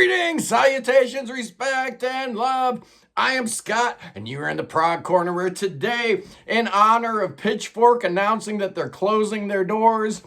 Greetings, salutations, respect, and love. I am Scott, and you are in the Prog Corner, where today, in honor of Pitchfork announcing that they're closing their doors,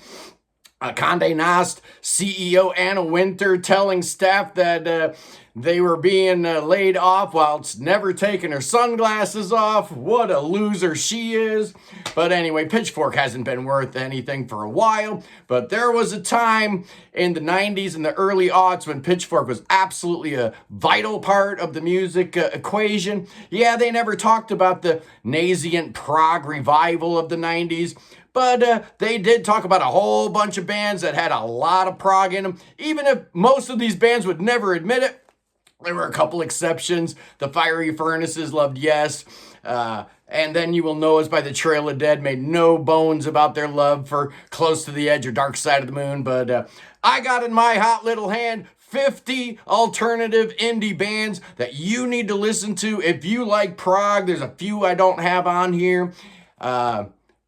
Condé Nast CEO Anna Wintour telling staff that they were being laid off whilst never taking her sunglasses off. What a loser she is. But anyway, Pitchfork hasn't been worth anything for a while. But there was a time in the 90s and the early aughts when Pitchfork was absolutely a vital part of the music equation. Yeah, they never talked about the nascent prog revival of the 90s. But they did talk about a whole bunch of bands that had a lot of prog in them. Even if most of these bands would never admit it, there were a couple exceptions. The Fiery Furnaces loved Yes. And Then You Will Know Us by the Trail of Dead made no bones about their love for Close to the Edge or Dark Side of the Moon. But I got in my hot little hand 50 alternative indie bands that you need to listen to if you like prog. There's a few I don't have on here.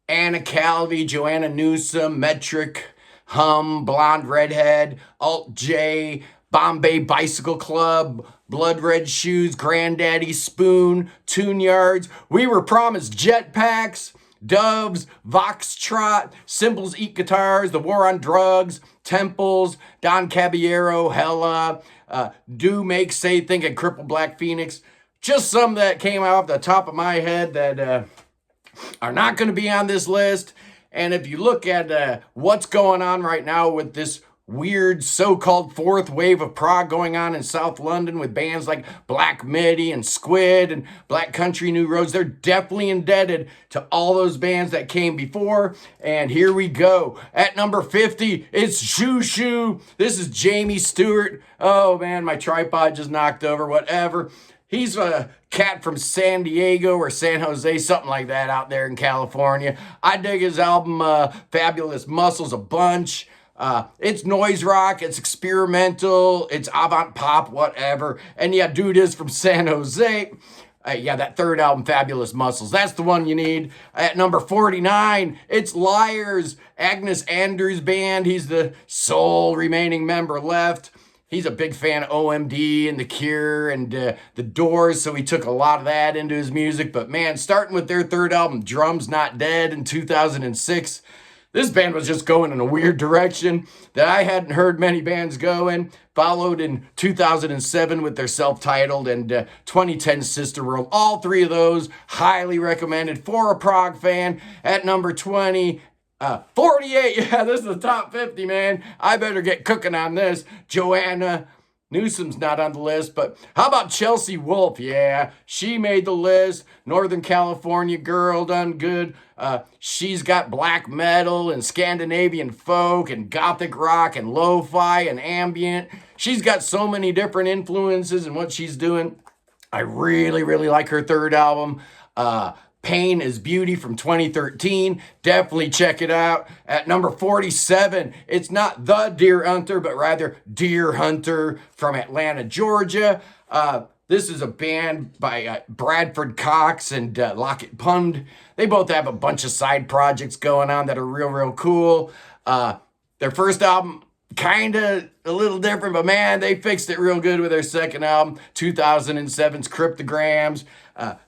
Anna Calvi, Joanna Newsom, Metric, Hum, Blonde Redhead, Alt J, Bombay Bicycle Club, Blood Red Shoes, Granddaddy Spoon, Tune Yards. We Were Promised Jetpacks, Doves, Voxtrot, Symbols Eat Guitars, The War on Drugs, Temples, Don Caballero, Hella, Do Make Say Think, and Crippled Black Phoenix. Just some that came off the top of my head that are not going to be on this list. And if you look at what's going on right now with this weird so-called fourth wave of prog going on in South London with bands like Black Midi and Squid and Black Country New Roads, they're definitely indebted to all those bands that came before. And here we go. At number 50, it's Shoo Shoo. This is Jamie Stewart. Oh man, my tripod just knocked over, whatever. He's a cat from San Diego or San Jose, something like that out there in California. I dig his album, Fabulous Muscles, a bunch. It's noise rock, it's experimental, it's avant pop, whatever. And yeah, dude is from San Jose. Yeah, that third album, Fabulous Muscles, that's the one you need. At number 49, it's Liars, Agnes Andrews Band. He's the sole remaining member left. He's a big fan of OMD and The Cure and The Doors, so he took a lot of that into his music. But man, starting with their third album, Drums Not Dead, in 2006, this band was just going in a weird direction that I hadn't heard many bands go in. Followed in 2007 with their self-titled and 2010 Sister World. All three of those highly recommended for a prog fan. At number 20, 48, yeah, this is the top 50, man. I better get cooking on this. Joanna Newsom's not on the list, but how about Chelsea Wolfe? Yeah, she made the list. Northern California girl, done good. She's got black metal and Scandinavian folk and gothic rock and lo-fi and ambient. She's got so many different influences in what she's doing. I really, really like her third album. Pain is Beauty from 2013. Definitely check it out. At number 47, it's not The Deer Hunter, but rather Deer Hunter from Atlanta, Georgia. This is a band by Bradford Cox and Lockett Pund. They both have a bunch of side projects going on that are real, real cool. Their first album, kind of a little different, but man, they fixed it real good with their second album, 2007's Cryptograms,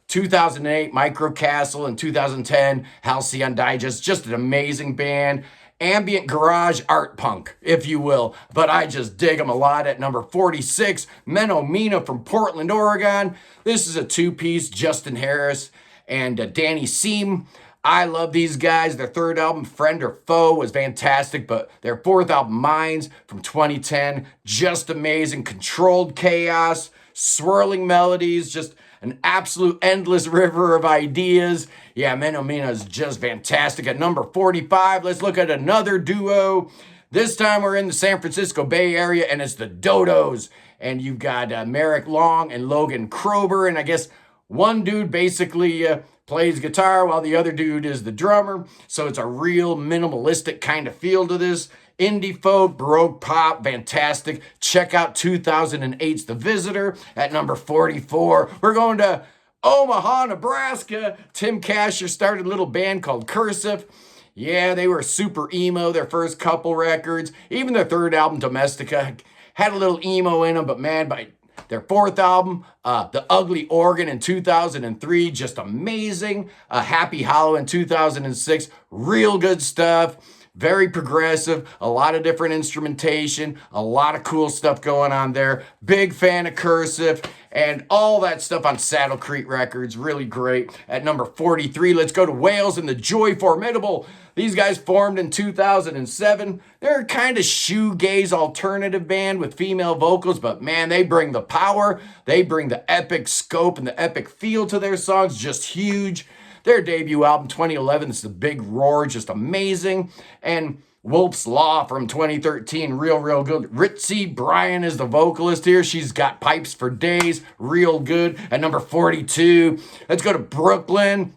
2008 Microcastle, and 2010 Halcyon Digest. Just an amazing band. Ambient garage art punk, if you will, but I just dig them a lot. At number 46, Menomina from Portland, Oregon. This is a two-piece, Justin Harris and Danny Seam. I love these guys. Their third album, Friend or Foe, was fantastic, but their fourth album, Minds, from 2010, just amazing. Controlled chaos, swirling melodies, just an absolute endless river of ideas. Yeah, Menomina is just fantastic. At number 45, let's look at another duo. This time we're in the San Francisco Bay Area, and it's the Dodos. And you've got Merrick Long and Logan Krober, and I guess one dude basically plays guitar while the other dude is the drummer. So it's a real minimalistic kind of feel to this. Indie folk, Baroque pop, fantastic. Check out 2008's The Visitor. At number 44, we're going to Omaha, Nebraska. Tim Casher started a little band called Cursive. Yeah, they were super emo, their first couple records. Even their third album, Domestica, had a little emo in them, but man, by their fourth album, The Ugly Organ in 2003, just amazing. Happy Hollow in 2006, real good stuff. Very progressive, a lot of different instrumentation, a lot of cool stuff going on there. Big fan of Cursive and all that stuff on Saddle Creek Records. Really great. At number 43, let's go to Wales and the Joy Formidable. These guys formed in 2007. They're a kind of shoegaze alternative band with female vocals, but man, they bring the power. They bring the epic scope and the epic feel to their songs. Just huge. Their debut album, 2011, is The Big Roar, just amazing. And Wolf's Law from 2013, real good. Ritzy Bryan is the vocalist here. She's got pipes for days, real good. At number 42, let's go to Brooklyn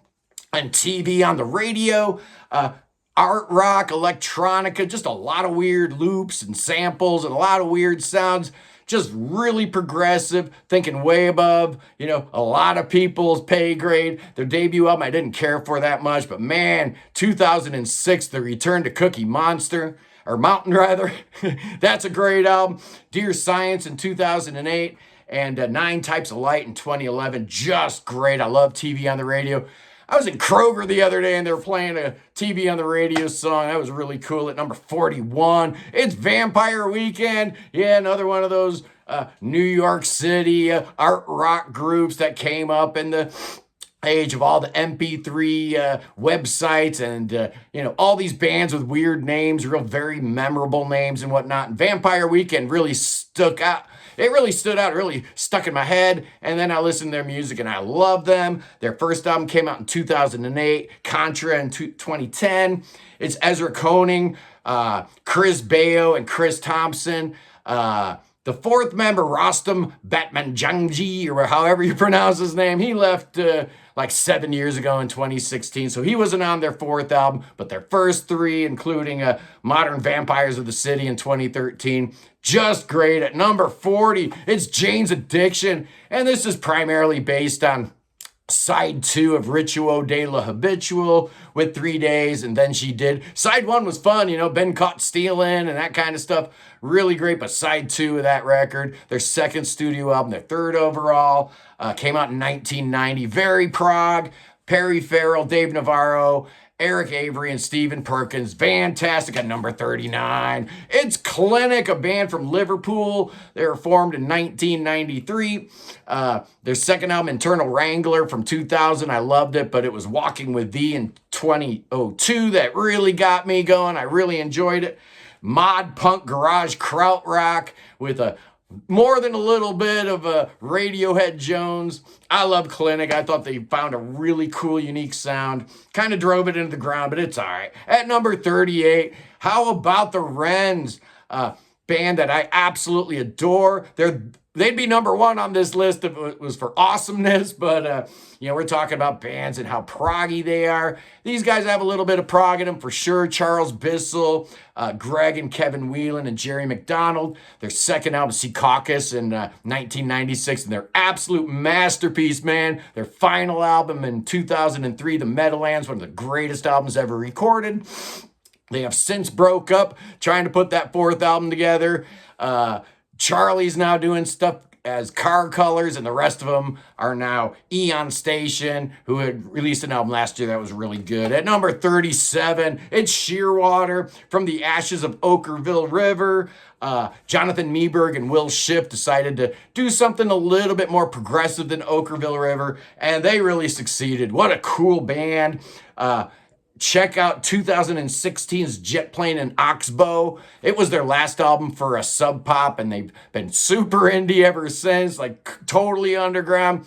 and TV on the radio. Art rock, electronica, just a lot of weird loops and samples and a lot of weird sounds. Just really progressive, thinking way above, a lot of people's pay grade. Their debut album I didn't care for that much, but man, 2006, The Return to Cookie Monster, or Mountain rather. That's a great album. Dear Science in 2008, and Nine Types of Light in 2011. Just great. I love TV on the radio. I was in Kroger the other day and they were playing a TV on the radio song. That was really cool. At number 41, it's Vampire Weekend. Yeah, another one of those New York City art rock groups that came up in the age of all the MP3 websites and, all these bands with weird names, real very memorable names and whatnot. And Vampire Weekend really stuck out. It really stood out, really stuck in my head. And then I listened to their music and I love them. Their first album came out in 2008, Contra in 2010. It's Ezra Koenig, Chris Baio, and Chris Thompson. The fourth member, Rostam Batmanjangi, or however you pronounce his name, he left like 7 years ago in 2016. So he wasn't on their fourth album, but their first three, including Modern Vampires of the City in 2013, just great. At number 40, it's Jane's Addiction. And this is primarily based on side 2 of Rituo de la Habitual with 3 days, and then she did. Side 1 was fun, been caught stealing and that kind of stuff. Really great, but side 2 of that record, their second studio album, their third overall, came out in 1990. Very prog. Perry Farrell, Dave Navarro, Eric Avery, and Stephen Perkins. Fantastic. At number 39, it's Clinic, a band from Liverpool. They were formed in 1993. Their second album, Internal Wrangler, from 2000. I loved it, but it was Walking with Thee in 2002 that really got me going. I really enjoyed it. Mod punk garage krautrock with more than a little bit of a Radiohead Jones. I love Clinic. I thought they found a really cool, unique sound. Kind of drove it into the ground, but it's all right. At number 38, how about the Wrens? Band that I absolutely adore. They'd be number 1 on this list if it was for awesomeness, but we're talking about bands and how proggy they are. These guys have a little bit of prog in them for sure. Charles Bissell, Greg and Kevin Whelan, and Jerry McDonald. Their second album, Secaucus, in 1996, and their absolute masterpiece, man. Their final album in 2003, The Meadowlands, one of the greatest albums ever recorded. They have since broke up, trying to put that fourth album together. Charlie's now doing stuff as Car Colors, and the rest of them are now Eon Station, who had released an album last year that was really good. At number 37, it's Shearwater, From the Ashes of Okerville River. Jonathan Meberg and Will Shipp decided to do something a little bit more progressive than Okerville River, and they really succeeded. What a cool band. Check out 2016's Jet Plane and Oxbow. It was their last album for a Sub Pop, and they've been super indie ever since, like totally underground.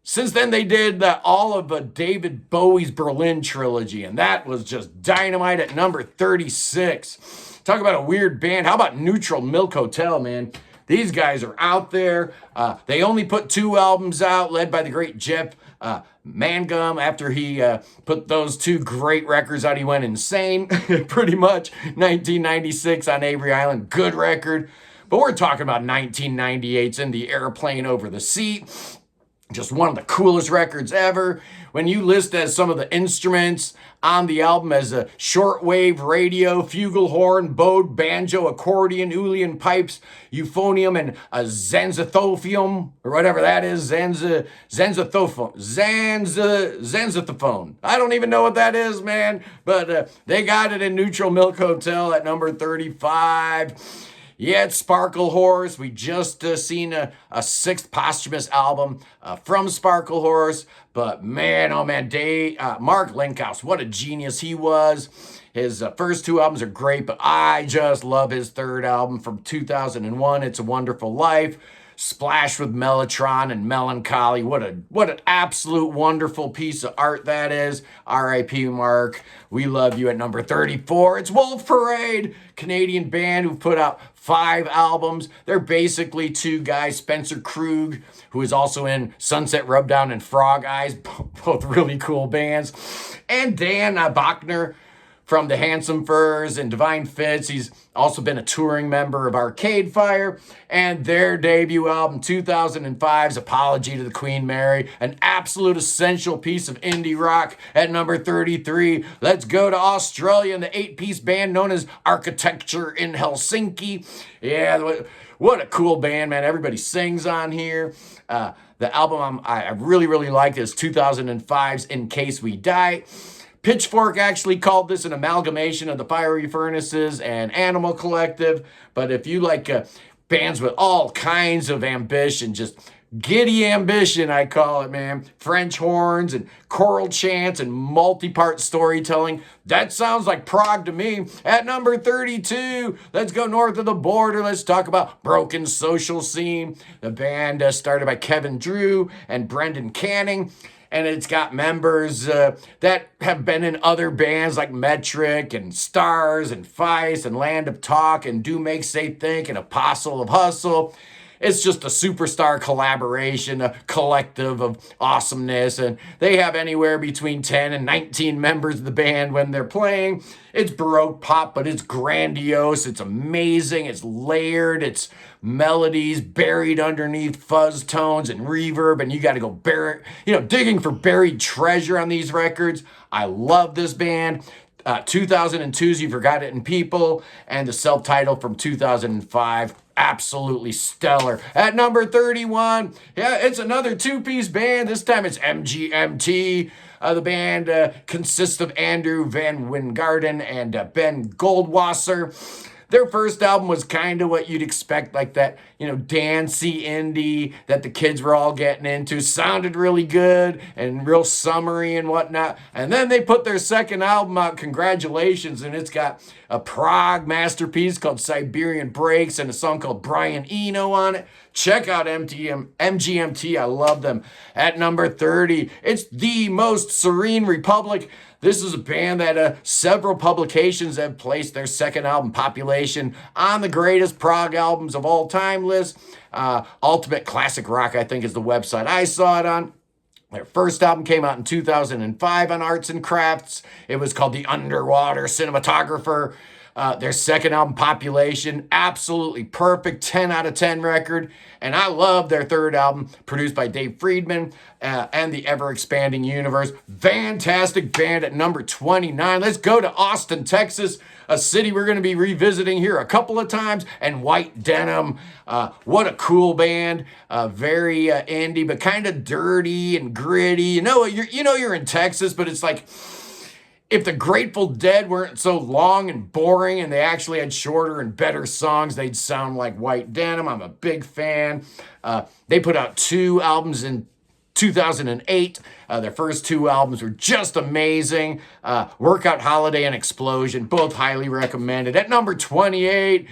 Since then, they did all of David Bowie's Berlin trilogy, and that was just dynamite. At number 36. Talk about a weird band. How about Neutral Milk Hotel, man? These guys are out there. They only put 2 albums out, led by the great Jeff Mangum. After he put those 2 great records out, he went insane, pretty much. 1996 on Avery Island, good record. But we're talking about 1998's In the Airplane Over the Sea. Just one of the coolest records ever. When you list as some of the instruments on the album as a shortwave radio, flugelhorn, bowed, banjo, accordion, Uilleann pipes, euphonium, and a zenzathophone, or whatever that is, zenzathophone. I don't even know what that is, man, but they got it in Neutral Milk Hotel at number 35. Yeah, it's Sparkle Horse. We just seen a sixth posthumous album from Sparkle Horse. But man, oh man, Mark Linkhouse, what a genius he was. His first two albums are great, but I just love his third album from 2001, It's a Wonderful Life. Splashed with Mellotron and Melancholy. What an absolute wonderful piece of art that is. R.I.P. Mark. We love you at number 34. It's Wolf Parade, Canadian band who put out 5 albums. They're basically two guys, Spencer Krug, who is also in Sunset Rubdown and Frog Eyes, both really cool bands, and Dan Bachner from the Handsome Furs and Divine Fits. He's also been a touring member of Arcade Fire, and their debut album, 2005's Apology to the Queen Mary, an absolute essential piece of indie rock at number 33. Let's go to Australia and the 8-piece band known as Architecture in Helsinki. Yeah, what a cool band, man. Everybody sings on here. The album I really, really liked is 2005's In Case We Die. Pitchfork actually called this an amalgamation of the Fiery Furnaces and Animal Collective. But if you like bands with all kinds of ambition, just giddy ambition, I call it, man. French horns and choral chants and multi-part storytelling. That sounds like prog to me. At number 32, let's go north of the border. Let's talk about Broken Social Scene. The band started by Kevin Drew and Brendan Canning. And it's got members that have been in other bands like Metric and Stars and Feist and Land of Talk and Do Make Say Think and Apostle of Hustle. It's just a superstar collaboration, a collective of awesomeness. And they have anywhere between 10 and 19 members of the band when they're playing. It's Baroque pop, but it's grandiose. It's amazing. It's layered. It's melodies buried underneath fuzz tones and reverb. And you got to go digging for buried treasure on these records. I love this band. 2002's You Forgot It in People, and the self-titled from 2005. Absolutely stellar. At number 31, yeah, it's another 2-piece band. This time it's MGMT. The band consists of Andrew Van Wingarden and Ben Goldwasser. Their first album was kind of what you'd expect, like that, dancey indie that the kids were all getting into. Sounded really good and real summery and whatnot. And then they put their second album out, Congratulations, and it's got a prog masterpiece called Siberian Breaks and a song called Brian Eno on it. Check out MGMT. I love them. At number 30, it's The Most Serene Republic. This is a band that several publications have placed their second album, Population, on the greatest prog albums of all time list. Ultimate Classic Rock, I think, is the website I saw it on. Their first album came out in 2005 on Arts and Crafts. It was called The Underwater Cinematographer. Their second album, Population, absolutely perfect, 10 out of 10 record. And I love their third album, produced by Dave Friedman and the ever-expanding universe. Fantastic band at number 29. Let's go to Austin, Texas, a city we're going to be revisiting here a couple of times. And White Denim, what a cool band. Very indie, but kind of dirty and gritty. You're in Texas, but it's like, if the Grateful Dead weren't so long and boring and they actually had shorter and better songs, they'd sound like White Denim. I'm a big fan. They put out 2 albums in 2008. Their first 2 albums were just amazing. Workout Holiday and Explosion, both highly recommended. At number 28,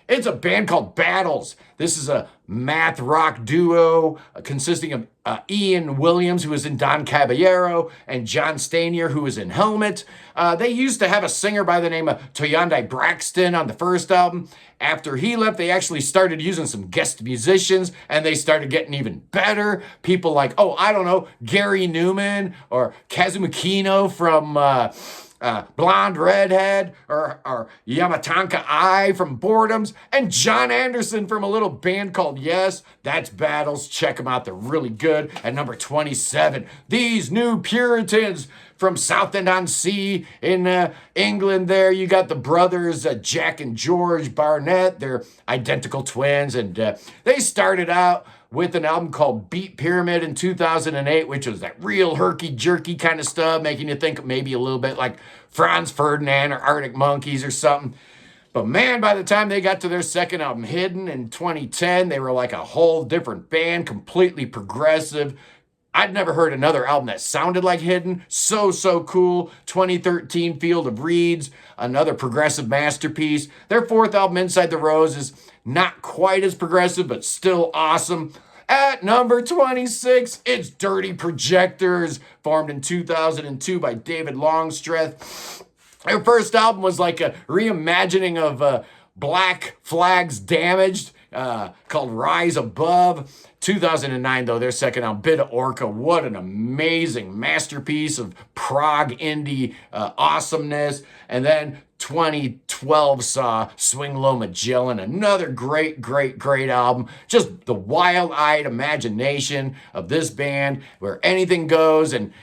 it's a band called Battles. This is a math rock duo consisting of Ian Williams, who was in Don Caballero, and John Stanier, who was in Helmet. They used to have a singer by the name of Toyonde Braxton on the first album. After he left, they actually started using some guest musicians, and they started getting even better. People like, Gary Newman or Kazuma Kino from Blonde Redhead, or Yamatanka I from Boredoms, and John Anderson from a little band called Yes, That's Battles. Check them out, they're really good. At number 27, These New Puritans from Southend-on-Sea in England there. You got the brothers Jack and George Barnett. They're identical twins, and they started out with an album called Beat Pyramid in 2008, which was that real herky-jerky kind of stuff, making you think maybe a little bit like Franz Ferdinand or Arctic Monkeys or something. But man, by the time they got to their second album, Hidden, in 2010, they were like a whole different band, completely progressive. I'd never heard another album that sounded like Hidden. So cool. 2013, Field of Reeds, another progressive masterpiece. Their fourth album, Inside the Rose, is not quite as progressive, but still awesome. At number 26, it's Dirty Projectors, formed in 2002 by David Longstreth. Their first album was like a reimagining of Black Flag's Damaged, called Rise Above. 2009, though, their second album, Bit of Orca. What an amazing masterpiece of prog indie awesomeness. And then 2012 saw Swing Low Magellan, another great album. Just the wild-eyed imagination of this band where anything goes, and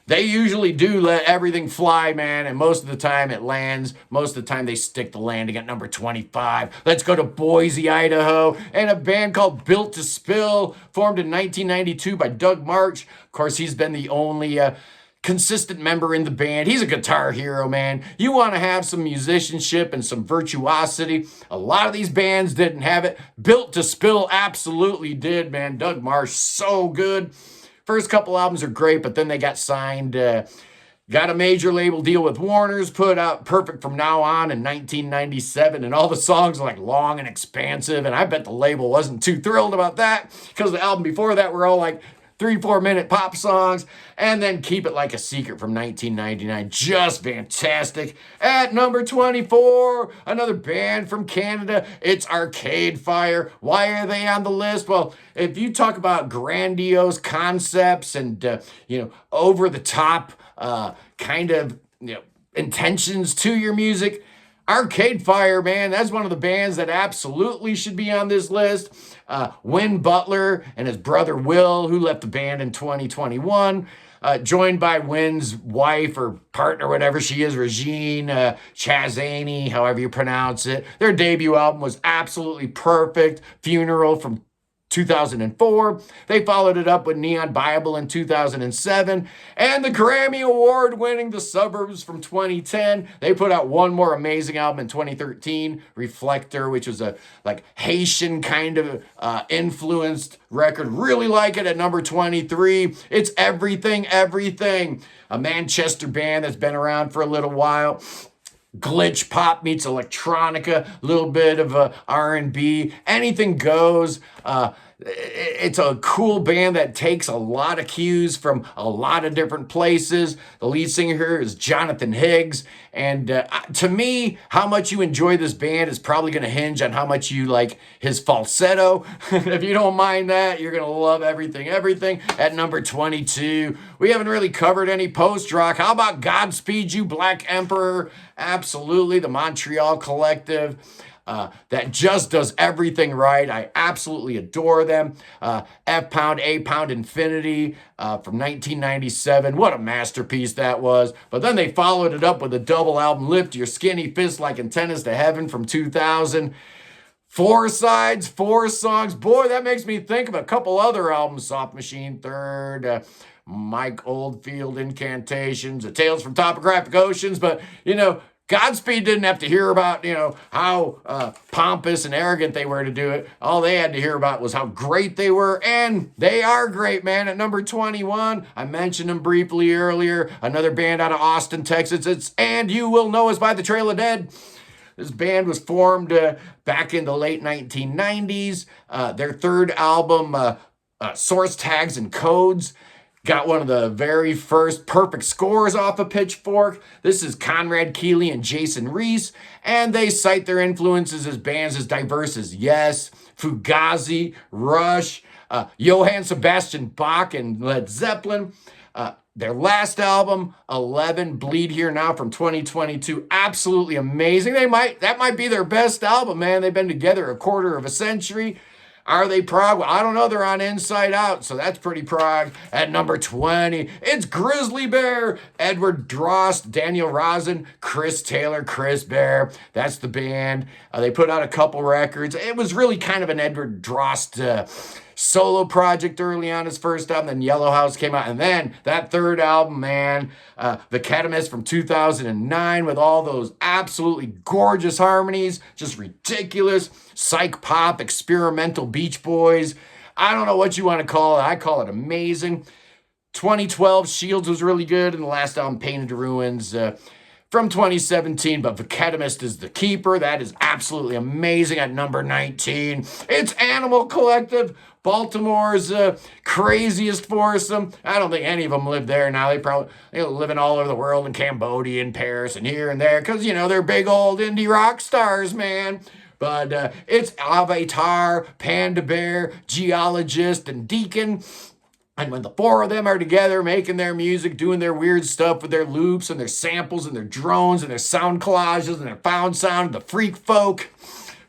they usually do let everything fly, man, and most of the time it lands. Most of the time they stick the landing at number 25. Let's go to Boise, Idaho, and a band called Built to Spill, formed in 1992 by Doug March. Of course, he's been the only consistent member in the band. He's a guitar hero, man. You want to have some musicianship and some virtuosity. A lot of these bands didn't have it. Built to Spill absolutely did, man. Doug Marsh, so good. First couple albums are great, but then they got signed, got a major label deal with Warner's, put out Perfect From Now On in 1997, and all the songs are like long and expansive, and I bet the label wasn't too thrilled about that, because the album before that were all like 3-4 minute pop songs. And then Keep It Like a Secret from 1999, just fantastic. At number 24, another band from Canada, it's Arcade Fire. Why are they on the list? Well, if you talk about grandiose concepts and over the top intentions to your music, Arcade Fire, man, that's one of the bands that absolutely should be on this list. Win Butler and his brother Will, who left the band in 2021, joined by Win's wife or partner, whatever she is, Regine Chazany, however you pronounce it. Their debut album was absolutely perfect. Funeral from 2004. They followed it up with Neon Bible in 2007, and the Grammy Award winning The Suburbs from 2010. They put out one more amazing album in 2013, Reflector, which was a Haitian kind of influenced record. Really like it. At number 23, it's Everything, a Manchester band that's been around for a little while. Glitch pop meets electronica, a little bit of R&B, anything goes. It's a cool band that takes a lot of cues from a lot of different places. The lead singer here is Jonathan Higgs. And to me, how much you enjoy this band is probably going to hinge on how much you like his falsetto. If you don't mind that, you're going to love Everything. At number 22, we haven't really covered any post-rock. How about Godspeed You Black Emperor? Absolutely, the Montreal collective. That just does everything right. I absolutely adore them. F Pound, A Pound Infinity from 1997. What a masterpiece that was. But then they followed it up with a double album, Lift Your Skinny Fist Like Antennas to Heaven from 2000. 4 sides, 4 songs. Boy, that makes me think of a couple other albums. Soft Machine Third, Mike Oldfield Incantations, Tales from Topographic Oceans. But, Godspeed didn't have to hear about, how pompous and arrogant they were to do it. All they had to hear about was how great they were, and they are great, man. At number 21, I mentioned them briefly earlier, another band out of Austin, Texas. It's And You Will Know Us by the Trail of Dead. This band was formed back in the late 1990s. Their third album, Source Tags and Codes, got one of the very first perfect scores off of Pitchfork. This is Conrad Keeley and Jason Reese, and they cite their influences as bands as diverse as Yes, Fugazi, Rush, Johann Sebastian Bach, and Led Zeppelin. Their last album, 11, Bleed Here Now from 2022, absolutely amazing. That might be their best album, man. They've been together a quarter of a century. Are they Prog? Well, I don't know. They're on Inside Out, so that's pretty Prog. At number 20, it's Grizzly Bear, Edward Drost, Daniel Rosen, Chris Taylor, Chris Bear. That's the band. They put out a couple records. It was really kind of an Edward Drost solo project early on, his first album. Then Yellow House came out, and then that third album, man, The Ketamist from 2009, with all those absolutely gorgeous harmonies, just ridiculous psych pop, experimental Beach Boys. I don't know what you want to call it. I call it amazing. 2012, Shields was really good, and the last album, Painted to Ruins, from 2017, but The Ketamist is the keeper. That is absolutely amazing. At number 19, it's Animal Collective, Baltimore's craziest foursome. I don't think any of them live there now. They're living all over the world, in Cambodia and Paris and here and there, because, they're big old indie rock stars, man. But it's Avatar, Panda Bear, Geologist, and Deacon. And when the four of them are together making their music, doing their weird stuff with their loops and their samples and their drones and their sound collages and their found sound, the freak folk,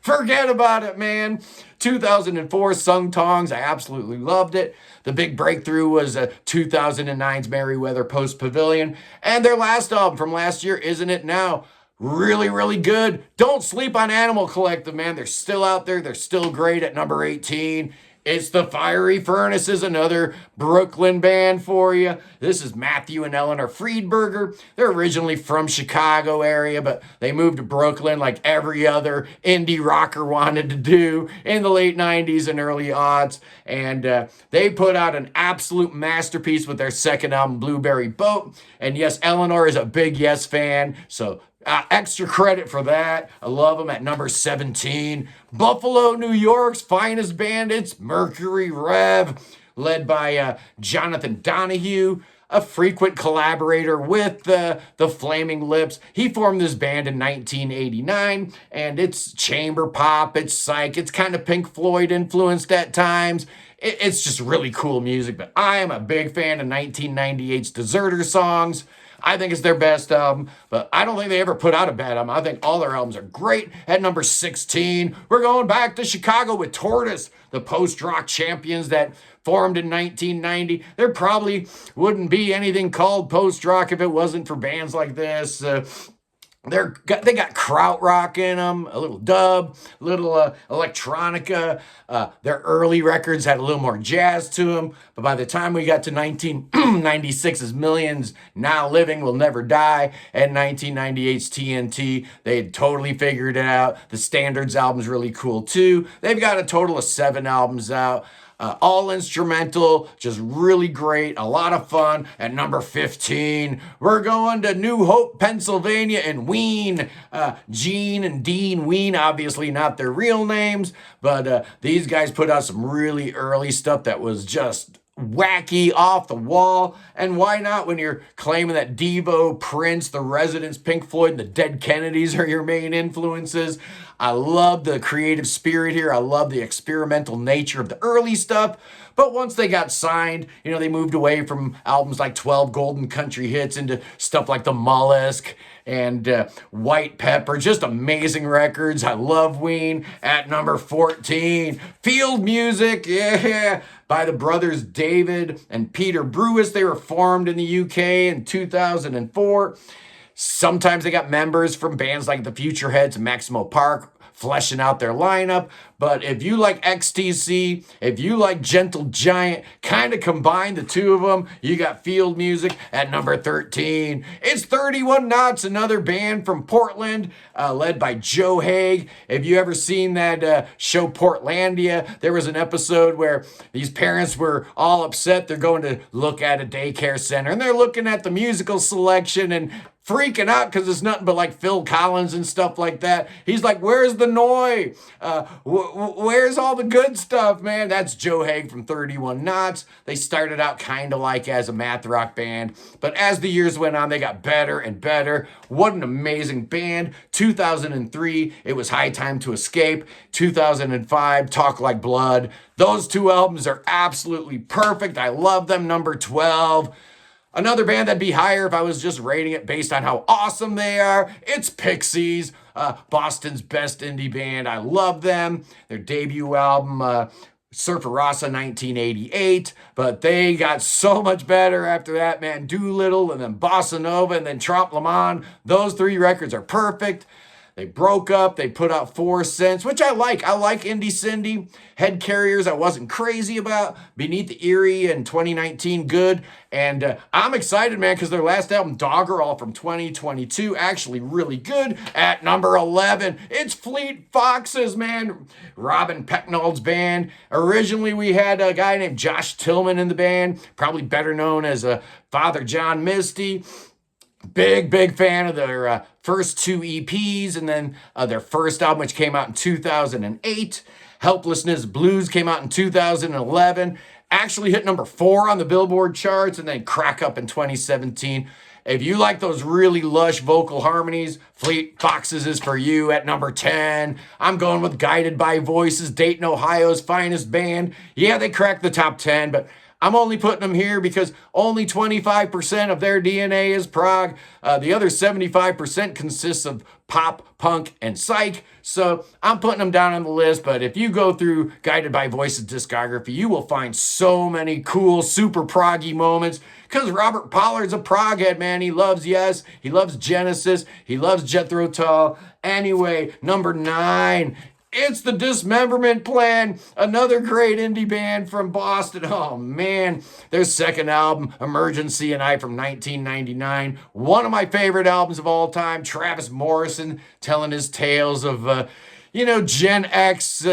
forget about it, man. 2004, Sung Tongs, I absolutely loved it. The big breakthrough was 2009's Merryweather Post Pavilion. And their last album from last year, Isn't It Now? Really, really good. Don't sleep on Animal Collective, man. They're still out there. They're still great. At number 18, it's the Fiery Furnaces, another Brooklyn band for you. This is Matthew and Eleanor Friedberger. They're originally from Chicago area, but they moved to Brooklyn like every other indie rocker wanted to do in the late 90s and early aughts. And they put out an absolute masterpiece with their second album, Blueberry Boat. And yes, Eleanor is a big Yes fan, so extra credit for that. I love them. At number 17, Buffalo, New York's finest band, it's Mercury Rev, led by Jonathan Donahue, a frequent collaborator with the Flaming Lips. He formed this band in 1989, and it's chamber pop, it's psych, it's kind of Pink Floyd influenced at times. It's just really cool music, but I am a big fan of 1998's Deserter Songs. I think it's their best album, but I don't think they ever put out a bad album. I think all their albums are great. At number 16, we're going back to Chicago with Tortoise, the post-rock champions that formed in 1990. There probably wouldn't be anything called post-rock if it wasn't for bands like this. They got krautrock in them, a little dub, a little electronica. Their early records had a little more jazz to them. But by the time we got to 1996's Millions Now Living Will Never Die and 1998's TNT, they had totally figured it out. The Standards album's really cool too. They've got a total of 7 albums out. All instrumental, just really great, a lot of fun. At number 15, we're going to New Hope, Pennsylvania, and Ween. Gene and Dean Ween, obviously not their real names, but these guys put out some really early stuff that was just wacky, off the wall. And why not when you're claiming that Devo, Prince, The Residents, Pink Floyd, and the Dead Kennedys are your main influences? I love the creative spirit here. I love the experimental nature of the early stuff. But once they got signed, they moved away from albums like 12 Golden Country Hits into stuff like The Mollusk and White Pepper. Just amazing records. I love Ween. At number 14, Field Music, yeah, by the brothers David and Peter Brewis. They were formed in the UK in 2004. Sometimes they got members from bands like the Futureheads and Maximo Park fleshing out their lineup. But if you like XTC, if you like Gentle Giant, kind of combine the two of them, you got Field Music. At number 13. It's 31 Knots, another band from Portland, led by Joe Haig. If you ever seen that show Portlandia, there was an episode where these parents were all upset. They're going to look at a daycare center, and they're looking at the musical selection and freaking out because it's nothing but like Phil Collins and stuff like that. He's like, where's the noise? Where's all the good stuff, man? That's Joe Haig from 31 Knots. They started out kind of like as a math rock band, but as the years went on, they got better and better. What an amazing band. 2003, it was High Time to Escape. 2005, Talk Like Blood. Those two albums are absolutely perfect. I love them. Number 12. Another band that'd be higher if I was just rating it based on how awesome they are, it's Pixies, Boston's best indie band. I love them. Their debut album, Surfer Rasa 1988, but they got so much better after that, man. Doolittle and then Bossa Nova and then Trompe Le Monde. Those three records are perfect. They broke up. They put out 4 Cents, which I like. I like Indie Cindy. Head Carriers I wasn't crazy about. Beneath the Eerie in 2019, good. And I'm excited, man, because their last album, Doggerel from 2022, actually really good. At number 11, it's Fleet Foxes, man. Robin Pecknold's band. Originally, we had a guy named Josh Tillman in the band, probably better known as Father John Misty. Big fan of their first 2 EPs, and then their first album, which came out in 2008. Helplessness Blues came out in 2011. Actually hit number 4 on the Billboard charts, and then crack up in 2017. If you like those really lush vocal harmonies, Fleet Foxes is for you. At number 10, I'm going with Guided by Voices, Dayton, Ohio's finest band. Yeah, they cracked the top 10, but I'm only putting them here because only 25% of their DNA is prog. The other 75% consists of pop, punk, and psych. So I'm putting them down on the list. But if you go through Guided by Voices discography, you will find so many cool, super proggy moments. Because Robert Pollard's a prog head, man. He loves Yes. He loves Genesis. He loves Jethro Tull. Anyway, number 9. It's the Dismemberment Plan, another great indie band from Boston. Oh, man. Their second album, Emergency and I from 1999. One of my favorite albums of all time. Travis Morrison telling his tales of, Gen X,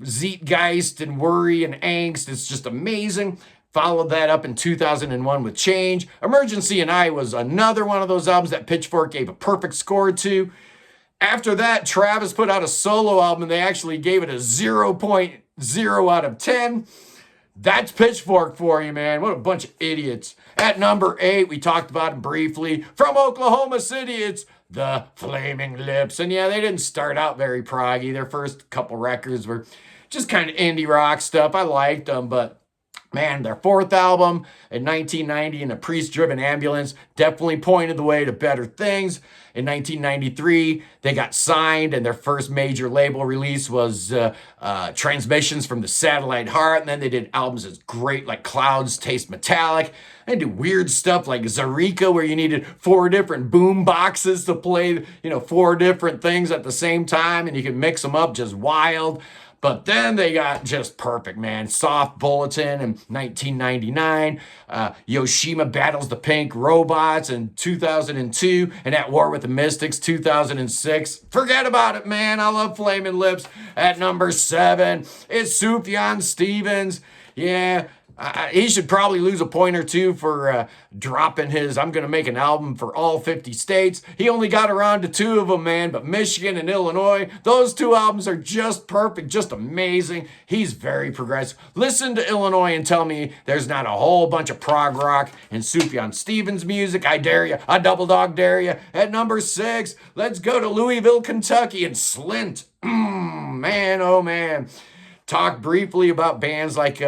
Zeitgeist and worry and angst. It's just amazing. Followed that up in 2001 with Change. Emergency and I was another one of those albums that Pitchfork gave a perfect score to. After that, Travis put out a solo album and they actually gave it a 0.0 out of 10. That's Pitchfork for you, man. What a bunch of idiots. At number 8, we talked about it briefly. From Oklahoma City, it's the Flaming Lips. And yeah, they didn't start out very proggy. Their first couple records were just kind of indie rock stuff. I liked them, but man, their fourth album in 1990, In a Priest-Driven Ambulance, definitely pointed the way to better things. In 1993, they got signed, and their first major label release was Transmissions from the Satellite Heart. And then they did albums as great like Clouds Taste Metallic. They did weird stuff like Zarika, where you needed 4 different boom boxes to play, 4 different things at the same time, and you could mix them up just wild. But then they got just perfect, man. Soft Bulletin in 1999. Yoshima Battles the Pink Robots in 2002. And At War with the Mystics, 2006. Forget about it, man. I love Flaming Lips. At number 7, it's Sufjan Stevens. Yeah, he should probably lose a point or two for dropping his I'm going to make an album for all 50 states. He only got around to 2 of them, man, but Michigan and Illinois, those 2 albums are just perfect, just amazing. He's very progressive. Listen to Illinois and tell me there's not a whole bunch of prog rock in Sufjan Stevens' music. I dare you. I double dog dare you. At number 6, let's go to Louisville, Kentucky and Slint. Man, oh man. Talk briefly about bands like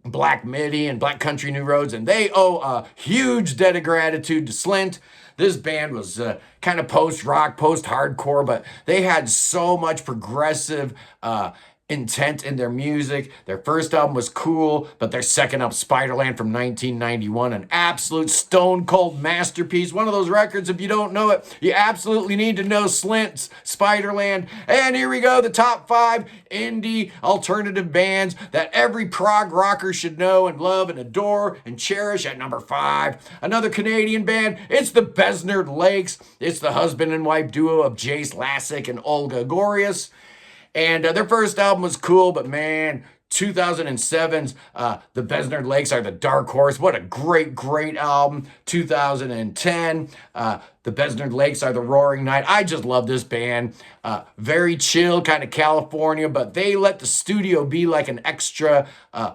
Black Midi and Black Country New Roads, and they owe a huge debt of gratitude to Slint. This band was kind of post-rock, post-hardcore, but they had so much progressive intent in their music. Their first album was cool, but their second album, Spiderland from 1991, an absolute stone-cold masterpiece. One of those records, if you don't know it, you absolutely need to know Slint's Spiderland. And here we go, the top 5 indie alternative bands that every prog rocker should know and love and adore and cherish. At number 5, another Canadian band, it's the Besnard Lakes. It's the husband and wife duo of Jace Lassick and Olga Gorius. And their first album was cool, but man, 2007's The Besnard Lakes are the dark horse. What a great album. 2010, The Besnard Lakes are the roaring night. I just love this band. Very chill, kind of California, but they let the studio be like an extra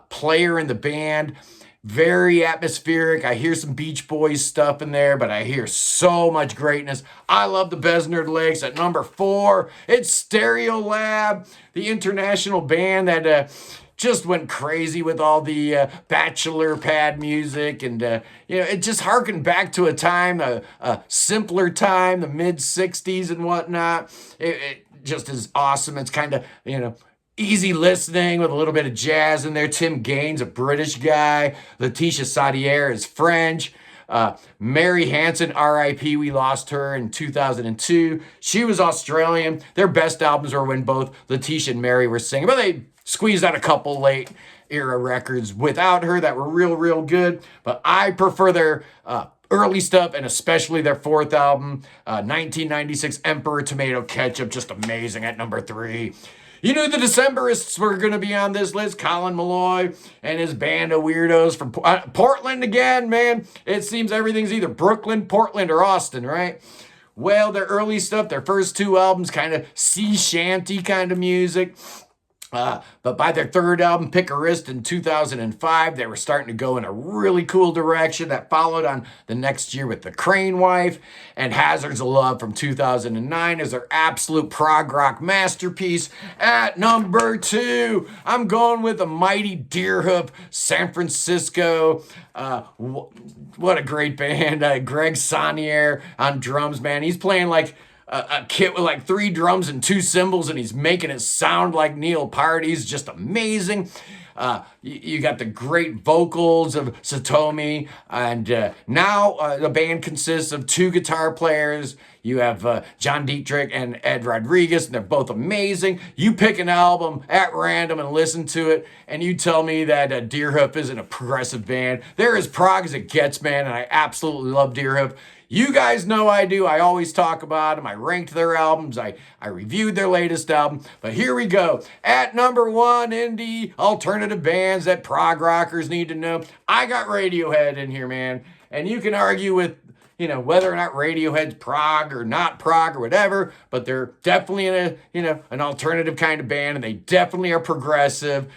player in the band. Very atmospheric. I hear some Beach Boys stuff in there, but I hear so much greatness. I love the Besnard Lakes. At number 4, it's Stereolab, the international band that just went crazy with all the bachelor pad music, and it just harkened back to a time, a simpler time, the mid '60s and whatnot. It just is awesome. It's kind of easy listening with a little bit of jazz in there. Tim Gaines, a British guy. Laetitia Sadier is French. Mary Hansen, R.I.P. We lost her in 2002. She was Australian. Their best albums were when both Letitia and Mary were singing, but they squeezed out a couple late era records without her that were real good. But I prefer their early stuff, and especially their fourth album, 1996 Emperor Tomato Ketchup, just amazing at number 3. You knew the Decemberists were going to be on this list. Colin Malloy and his band of weirdos from Portland again, man. It seems everything's either Brooklyn, Portland, or Austin, right? Well, their early stuff, their first 2 albums, kind of sea shanty kind of music. But by their third album, Picarist, in 2005, they were starting to go in a really cool direction that followed on the next year with The Crane Wife, and Hazards of Love from 2009 is their absolute prog rock masterpiece. At number 2, I'm going with the mighty Deerhoof, San Francisco. What a great band. Greg Saunier on drums, man. He's playing like a kit with like 3 drums and 2 cymbals, and he's making it sound like Neil Peart. He's just amazing. You got the great vocals of Satomi, and now the band consists of 2 guitar players. You have John Dietrich and Ed Rodriguez, and they're both amazing. You pick an album at random and listen to it, and you tell me that Deerhoof isn't a progressive band. They're as prog as it gets, man, and I absolutely love Deerhoof. You guys know I do. I always talk about them. I ranked their albums. I reviewed their latest album. But here we go. At number 1, indie alternative bands that prog rockers need to know. I got Radiohead in here, man. And you can argue with, whether or not Radiohead's prog or not prog or whatever, but they're definitely an alternative kind of band, and they definitely are progressive.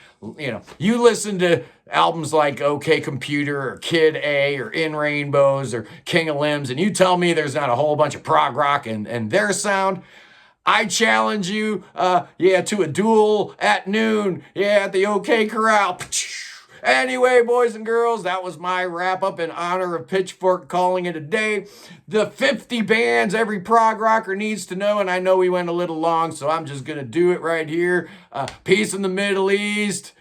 You listen to albums like OK Computer or Kid A or In Rainbows or King of Limbs, and you tell me there's not a whole bunch of prog rock in their sound. I challenge you, to a duel at noon, at the OK Corral. Anyway, boys and girls, that was my wrap up in honor of Pitchfork calling it a day. The 50 bands every prog rocker needs to know, and I know we went a little long, so I'm just going to do it right here. Peace in the Middle East.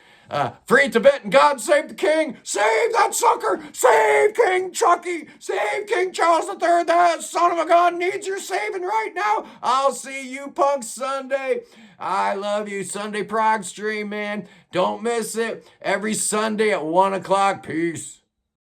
Free Tibet and God save the king. Save that sucker. Save King Chucky. Save King Charles III. That son of a gun needs your saving right now. I'll see you punks Sunday. I love you. Sunday Prog stream, man. Don't miss it. Every Sunday at 1 o'clock. Peace.